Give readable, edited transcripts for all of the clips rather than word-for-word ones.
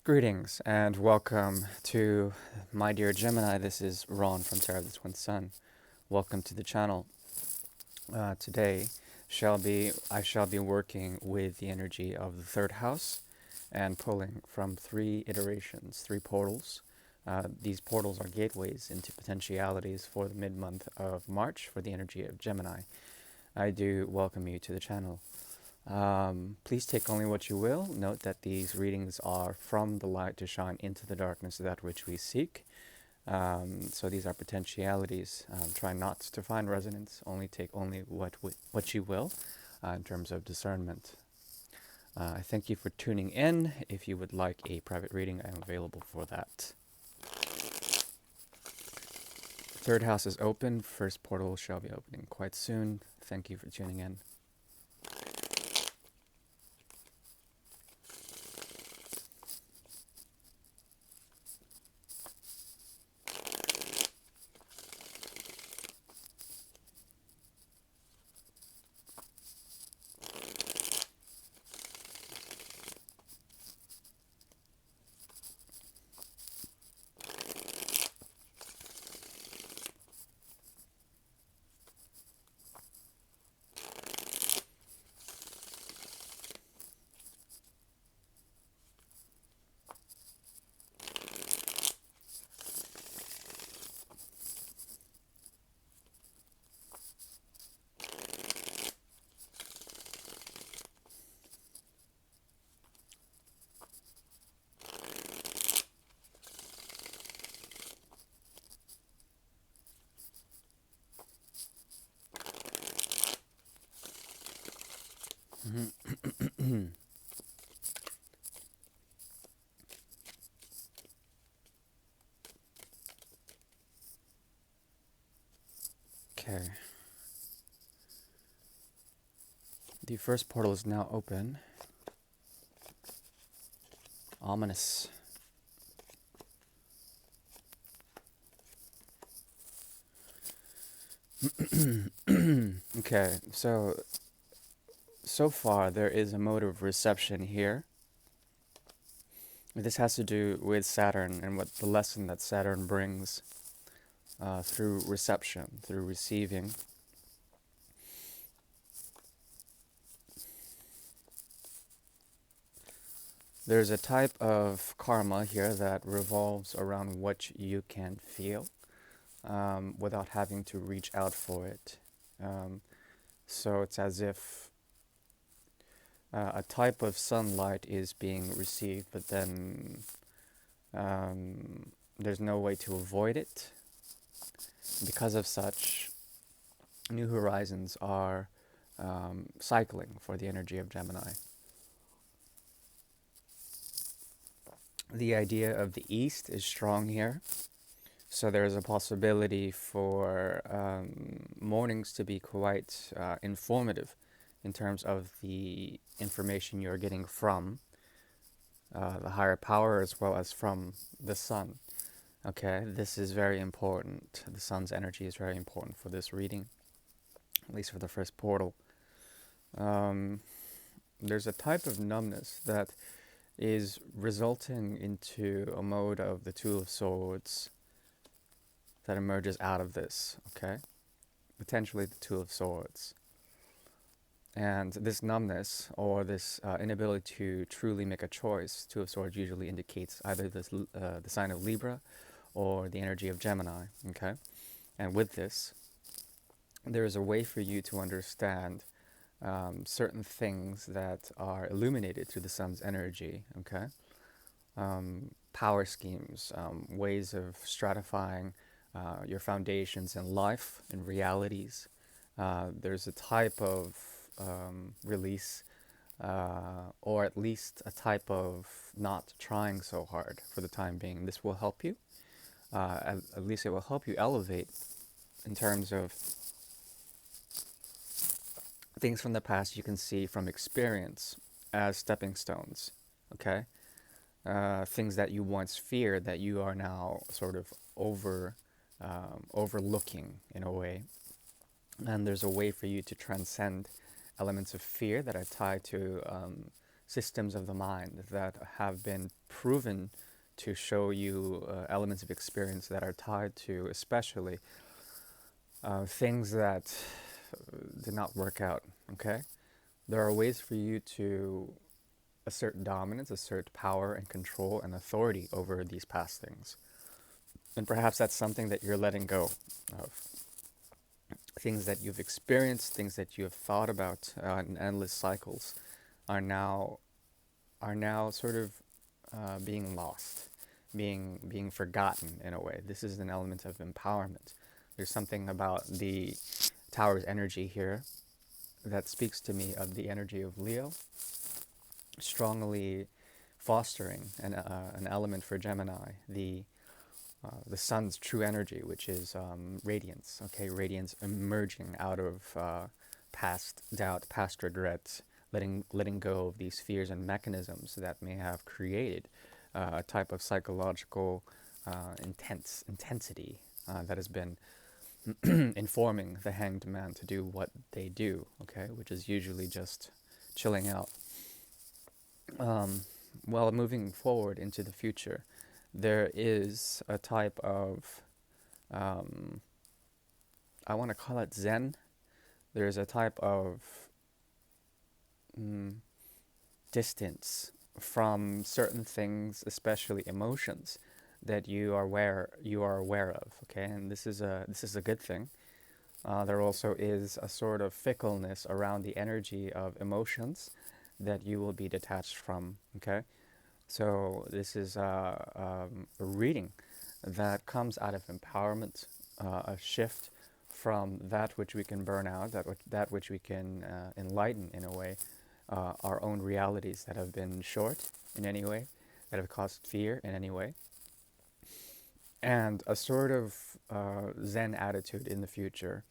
Greetings and welcome to my dear Gemini. This is Ron from Terra of the Twin Sun. Welcome to the channel. Today I shall be working with the energy of the third house and pulling from three iterations, three portals. These portals are gateways into potentialities for the mid-month of March for the energy of Gemini. I do welcome you to the channel. Please take only what you will. Note that these readings are from the light to shine into the darkness, that which we seek. So these are potentialities. Try not to find resonance. Only take only what you will in terms of discernment. I thank you for tuning in. If you would like a private reading, I am available for that. Third house is open. First portal shall be opening quite soon. Thank you for tuning in. Okay. The first portal is now open. Ominous. Okay, so far there is a mode of reception here. This has to do with Saturn and what the lesson that Saturn brings through reception, through receiving. There's a type of karma here that revolves around what you can feel without having to reach out for it. So it's as if a type of sunlight is being received, but then there's no way to avoid it. Because of such, new horizons are cycling for the energy of Gemini. The idea of the East is strong here. So there's a possibility for mornings to be quite informative in terms of the information you're getting from the higher power as well as from the sun. Okay, this is very important. The sun's energy is very important for this reading, at least for the first portal. There's a type of numbness that is resulting into a mode of the Two of Swords that emerges out of this, okay? Potentially the Two of Swords. And this numbness, or this inability to truly make a choice, Two of Swords usually indicates either this, the sign of Libra or the energy of Gemini, okay? And with this, there is a way for you to understand certain things that are illuminated through the sun's energy, okay? Power schemes, ways of stratifying your foundations in life and realities. There's a type of release, or at least a type of not trying so hard for the time being. This will help you. At least it will help you elevate in terms of things from the past you can see from experience as stepping stones, okay? Things that you once feared that you are now sort of overlooking in a way. And there's a way for you to transcend elements of fear that are tied to systems of the mind that have been proven to show you elements of experience that are tied to especially things that did not work out, okay? There are ways for you to assert dominance, assert power and control and authority over these past things. And perhaps that's something that you're letting go of. Things that you've experienced, things that you have thought about in endless cycles are now sort of being lost, being forgotten in a way. This is an element of empowerment. There's something about the Tower's energy here that speaks to me of the energy of Leo, strongly fostering an element for Gemini, the sun's true energy, which is radiance. Okay, radiance emerging out of past doubt, past regret, letting go of these fears and mechanisms that may have created a type of psychological intensity that has been informing the hanged man to do what they do. Okay, which is usually just chilling out. Well, moving forward into the future, there is a type of, I want to call it Zen. There's a type of distance from certain things, especially emotions, that you are aware of. Okay, and this is a good thing. There also is a sort of fickleness around the energy of emotions that you will be detached from. Okay. So this is a reading that comes out of empowerment, a shift from that which we can burn out, that which we can enlighten in a way, our own realities that have been short in any way, that have caused fear in any way, and a sort of Zen attitude in the future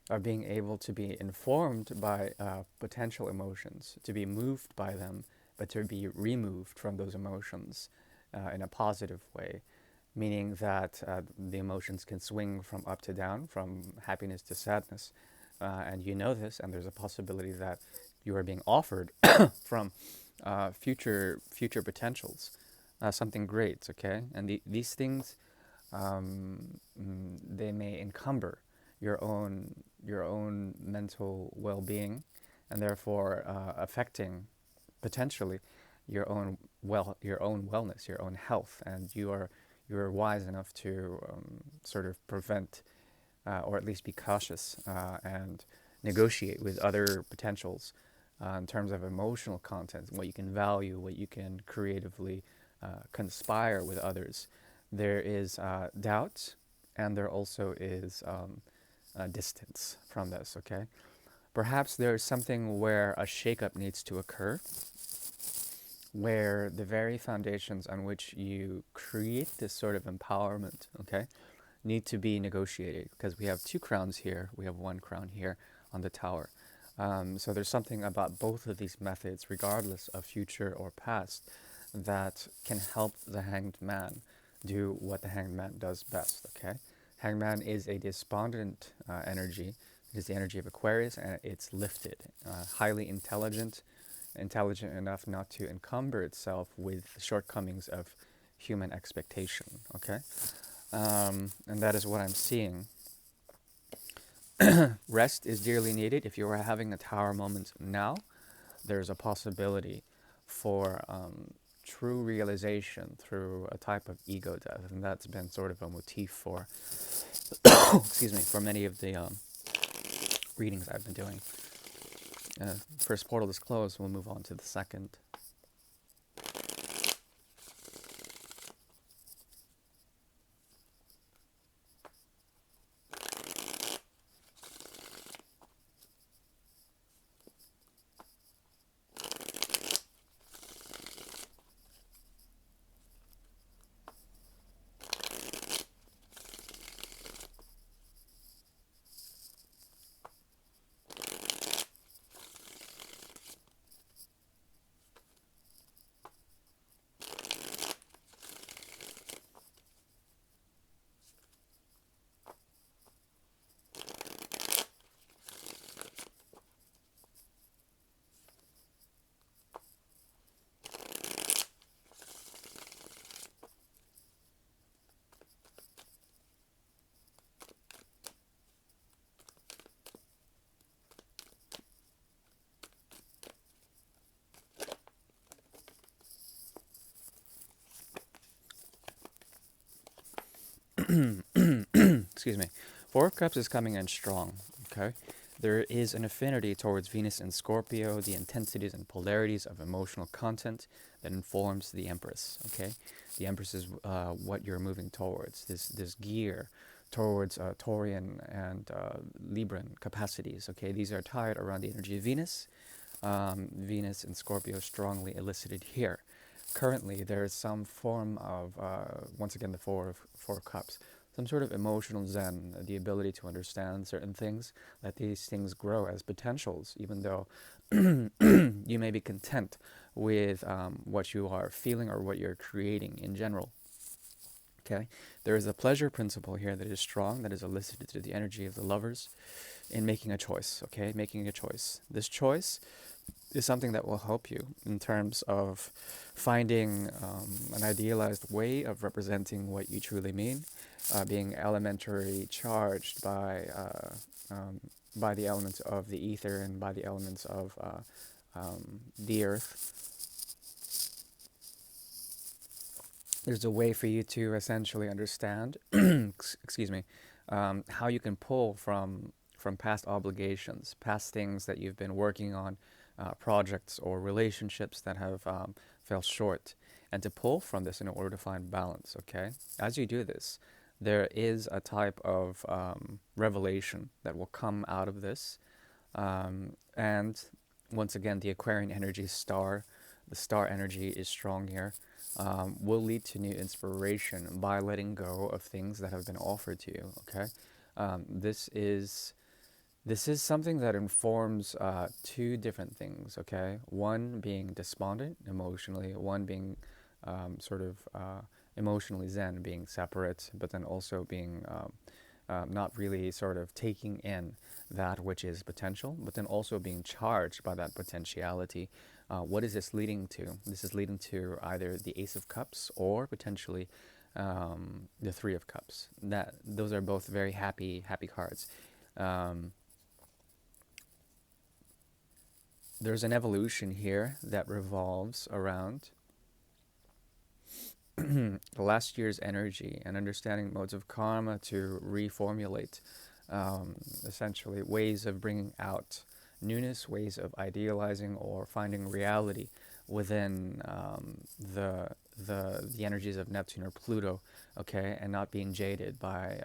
of being able to be informed by potential emotions, to be moved by them, but to be removed from those emotions in a positive way, meaning that the emotions can swing from up to down, from happiness to sadness, and you know this, and there's a possibility that you are being offered from future potentials, something great, okay? And these things, they may encumber your own mental well-being, and therefore affecting potentially your own wellness, your own health, and you're wise enough to sort of prevent or at least be cautious and negotiate with other potentials in terms of emotional content, what you can value, what you can creatively conspire with others. There is doubt, and there also is distance from this, okay? Perhaps there's something where a shakeup needs to occur, where the very foundations on which you create this sort of empowerment, okay, need to be negotiated, because we have two crowns here, we have one crown here on the Tower. So there's something about both of these methods, regardless of future or past, that can help the hanged man do what the hanged man does best, okay? Hanged man is a despondent energy. It is the energy of Aquarius, and it's lifted, highly intelligent enough not to encumber itself with the shortcomings of human expectation, okay? And that is what I'm seeing. Rest is dearly needed. If you are having a Tower moment now, there's a possibility for true realization through a type of ego death, and that's been sort of a motif for, excuse me, for many of the readings I've been doing. First portal is closed, we'll move on to the second. Excuse me. Four of Cups is coming in strong, okay? There is an affinity towards Venus and Scorpio, the intensities and polarities of emotional content that informs the Empress, okay? The Empress is what you're moving towards, this gear towards Taurian and Libran capacities, okay? These are tied around the energy of Venus. Venus and Scorpio strongly elicited here. Currently, there is some form of, once again, the four of Cups, some sort of emotional zen, the ability to understand certain things, let these things grow as potentials, even though you may be content with what you are feeling or what you're creating in general. Okay, there is a pleasure principle here that is strong, that is elicited through the energy of the lovers in making a choice. Okay, making a choice. This choice is something that will help you in terms of finding an idealized way of representing what you truly mean, being elementary charged by the elements of the ether and by the elements of the earth. There's a way for you to essentially understand, excuse me, how you can pull from past obligations, past things that you've been working on, projects or relationships that have fell short, and to pull from this in order to find balance, okay? As you do this, there is a type of revelation that will come out of this. And once again, the Aquarian energy star, the star energy is strong here, will lead to new inspiration by letting go of things that have been offered to you, okay? This is something that informs two different things, okay? One being despondent emotionally, one being emotionally zen, being separate, but then also being not really sort of taking in that which is potential, but then also being charged by that potentiality. What is this leading to? This is leading to either the Ace of Cups or potentially the Three of Cups. Those are both very happy cards. There's an evolution here that revolves around the last year's energy and understanding modes of karma to reformulate essentially ways of bringing out newness, ways of idealizing or finding reality within the energies of Neptune or Pluto, okay, and not being jaded by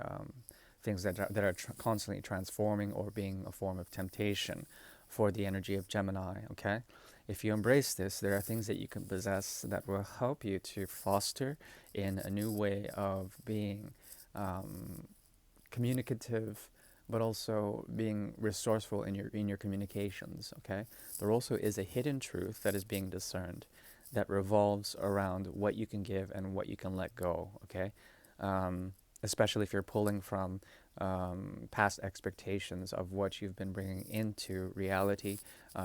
things that are constantly transforming or being a form of temptation for the energy of Gemini, okay? If you embrace this, there are things that you can possess that will help you to foster in a new way of being communicative, but also being resourceful in your communications, okay? There also is a hidden truth that is being discerned that revolves around what you can give and what you can let go, okay? Especially if you're pulling from past expectations of what you've been bringing into reality,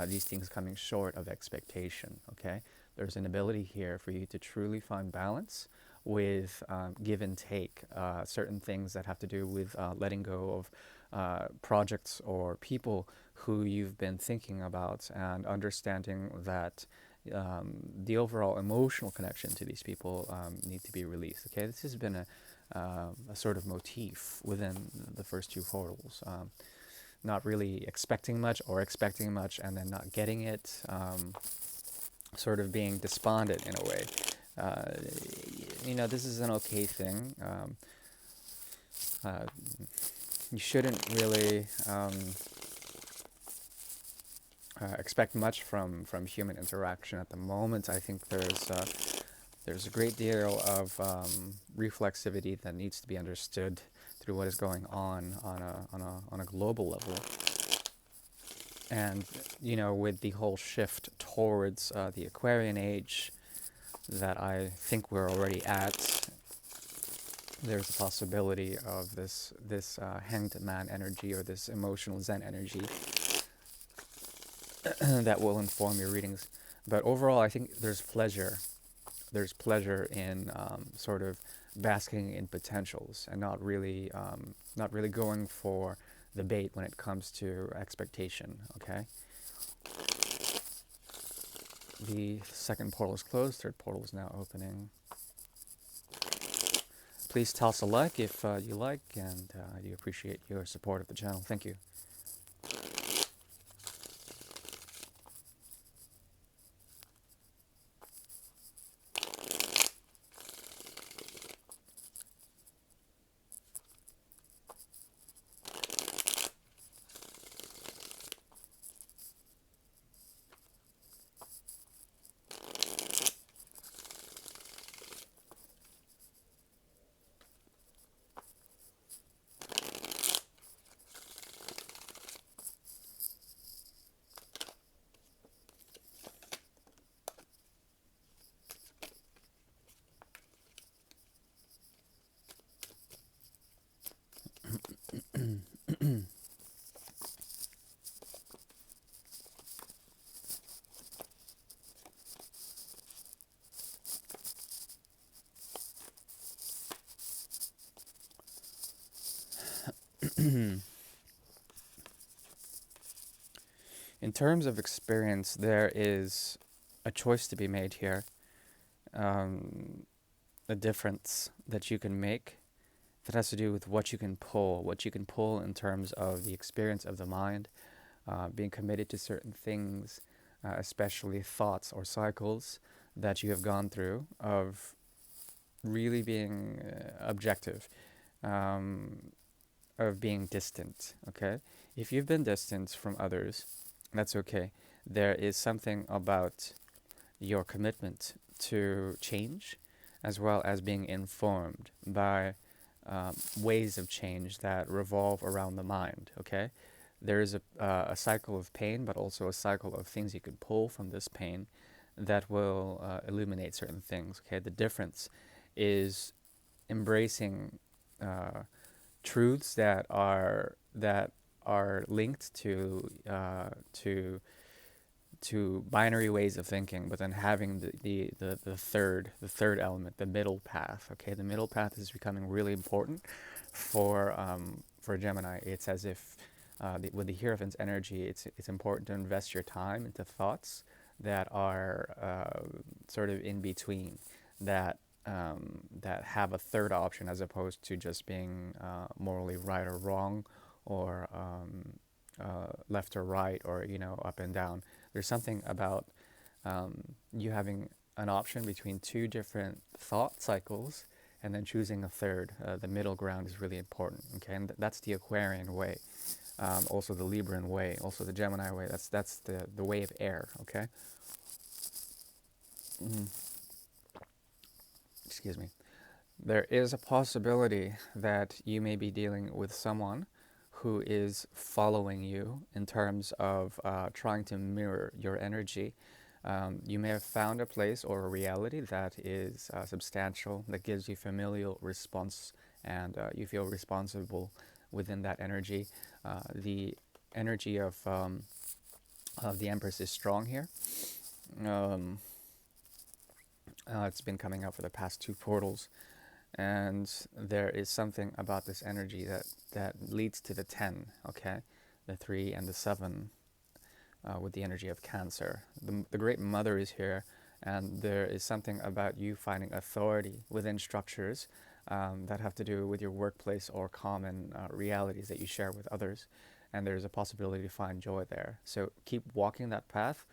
these things coming short of expectation, okay? There's an ability here for you to truly find balance with give and take, certain things that have to do with letting go of projects or people who you've been thinking about, and understanding that the overall emotional connection to these people need to be released, okay? This has been a sort of motif within the first two portals. Not really expecting much or expecting much and then not getting it, sort of being despondent in a way. This is an okay thing. You shouldn't really expect much from human interaction at the moment. I think there's a great deal of reflexivity that needs to be understood through what is going on a global level. And with the whole shift towards the Aquarian age that I think we're already at, there's a possibility of this hanged man energy or this emotional zen energy that will inform your readings. But overall, I think there's pleasure. There's pleasure in sort of basking in potentials and not really going for the bait when it comes to expectation, okay? The second portal is closed, third portal is now opening. Please toss a like if you like, and I do appreciate your support of the channel. Thank you. In terms of experience, there is a choice to be made here, um, a difference that you can make that has to do with what you can pull in terms of the experience of the mind, being committed to certain things, especially thoughts or cycles that you have gone through, of really being objective, um, of being distant, okay? If you've been distant from others, that's okay. There is something about your commitment to change, as well as being informed by ways of change that revolve around the mind, okay? There is a cycle of pain, but also a cycle of things you could pull from this pain that will illuminate certain things, okay? The difference is embracing truths that are linked to binary ways of thinking, but then having the third element, the middle path. Okay, the middle path is becoming really important for Gemini. It's as if with the Hierophant's energy, it's important to invest your time into thoughts that are sort of in between, that that have a third option as opposed to just being morally right or wrong, or left or right, or up and down. There's something about you having an option between two different thought cycles and then choosing a third. The middle ground is really important. Okay, and that's the Aquarian way, also the Libran way, also the Gemini way. That's the way of air. Okay. Mm. Excuse me. There is a possibility that you may be dealing with someone who is following you in terms of trying to mirror your energy. You may have found a place or a reality that is substantial, that gives you familial response, and you feel responsible within that energy. The energy of the Empress is strong here. Um, it's been coming out for the past two portals. And there is something about this energy that leads to the 10, okay? The 3 and the 7 with the energy of Cancer. The Great Mother is here, and there is something about you finding authority within structures that have to do with your workplace or common realities that you share with others. And there's a possibility to find joy there. So keep walking that path,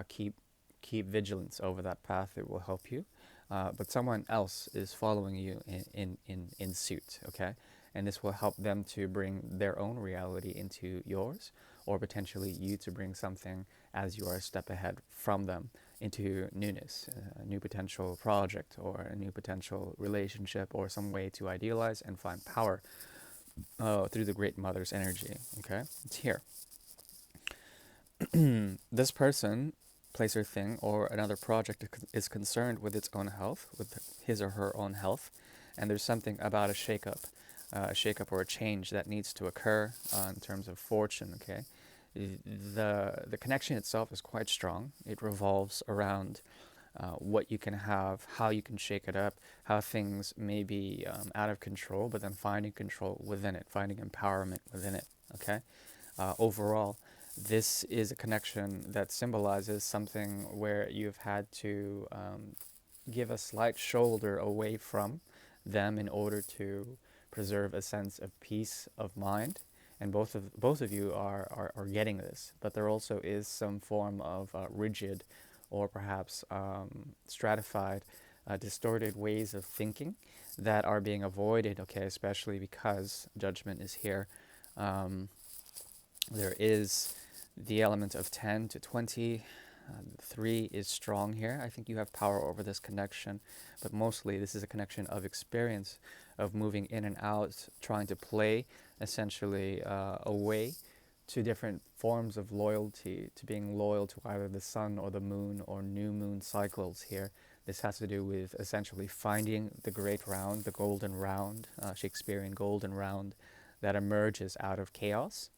keep vigilance over that path. It will help you. But someone else is following you in suit, okay? And this will help them to bring their own reality into yours, or potentially you to bring something as you are a step ahead from them into newness, a new potential project, or a new potential relationship, or some way to idealize and find power through the Great Mother's energy, okay? It's here. This person, place or thing, or another project is concerned with its own health, with his or her own health, and there's something about a shakeup or a change that needs to occur in terms of fortune. Okay, the connection itself is quite strong. It revolves around what you can have, how you can shake it up, how things may be out of control, but then finding control within it, finding empowerment within it. Okay, overall, this is a connection that symbolizes something where you've had to give a slight shoulder away from them in order to preserve a sense of peace of mind. And both of you are getting this, but there also is some form of rigid or perhaps stratified, distorted ways of thinking that are being avoided, okay, especially because judgment is here. There is the element of 10 to 20. 3 is strong here. I think you have power over this connection, but mostly this is a connection of experience, of moving in and out, trying to play essentially away to different forms of loyalty, to being loyal to either the sun or the moon or new moon cycles here. This has to do with essentially finding the great round, the golden round, Shakespearean golden round that emerges out of chaos,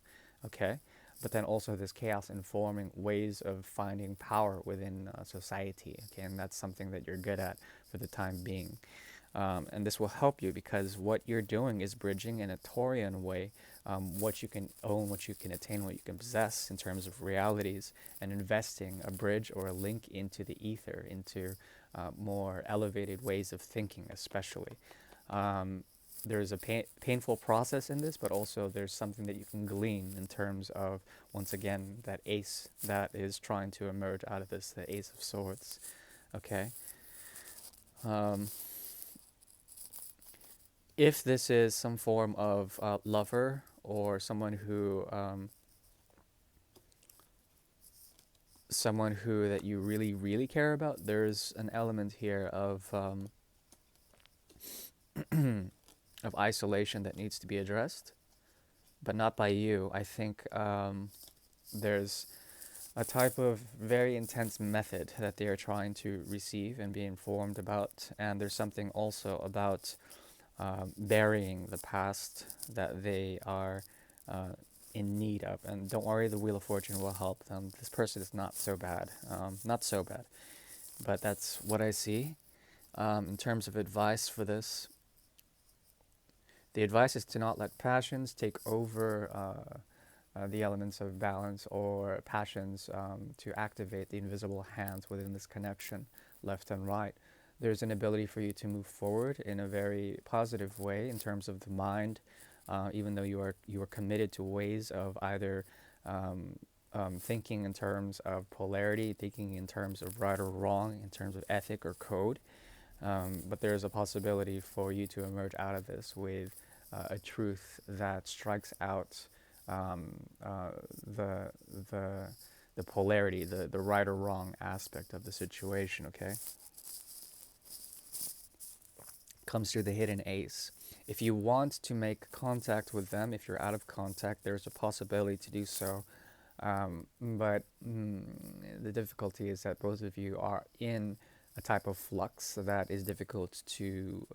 okay? But then also this chaos informing ways of finding power within society, okay? And that's something that you're good at for the time being. And this will help you because what you're doing is bridging in a Taurian way what you can own, what you can attain, what you can possess in terms of realities, and investing a bridge or a link into the ether, into more elevated ways of thinking especially. There's a painful process in this, but also there's something that you can glean in terms of, once again, that ace that is trying to emerge out of this, the Ace of Swords, okay? If this is some form of lover or someone who that you really, really care about, there's an element here of of isolation that needs to be addressed, but not by you. I think there's a type of very intense method that they are trying to receive and be informed about, and there's something also about burying the past that they are in need of. And don't worry, the Wheel of Fortune will help them. This person is not so bad, but that's what I see. In terms of advice for this, the advice is to not let passions take over the elements of balance, or passions to activate the invisible hands within this connection, left and right. There's an ability for you to move forward in a very positive way in terms of the mind, even though you are committed to ways of either thinking in terms of polarity, thinking in terms of right or wrong, in terms of ethic or code. But there's a possibility for you to emerge out of this with a truth that strikes out the polarity, the right or wrong aspect of the situation, okay? Comes through the hidden ace. If you want to make contact with them, if you're out of contact, there's a possibility to do so. But the difficulty is that both of you are in a type of flux that is difficult to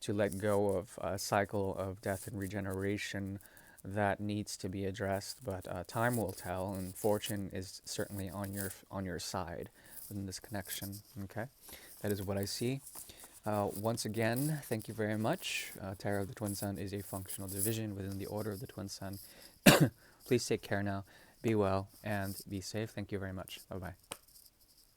let go of, a cycle of death and regeneration that needs to be addressed. But time will tell, and fortune is certainly on your side within this connection. Okay, that is what I see. Once again, thank you very much. Tarot of the Twin Sun is a functional division within the Order of the Twin Sun. Please take care now, be well, and be safe. Thank you very much. Bye-bye.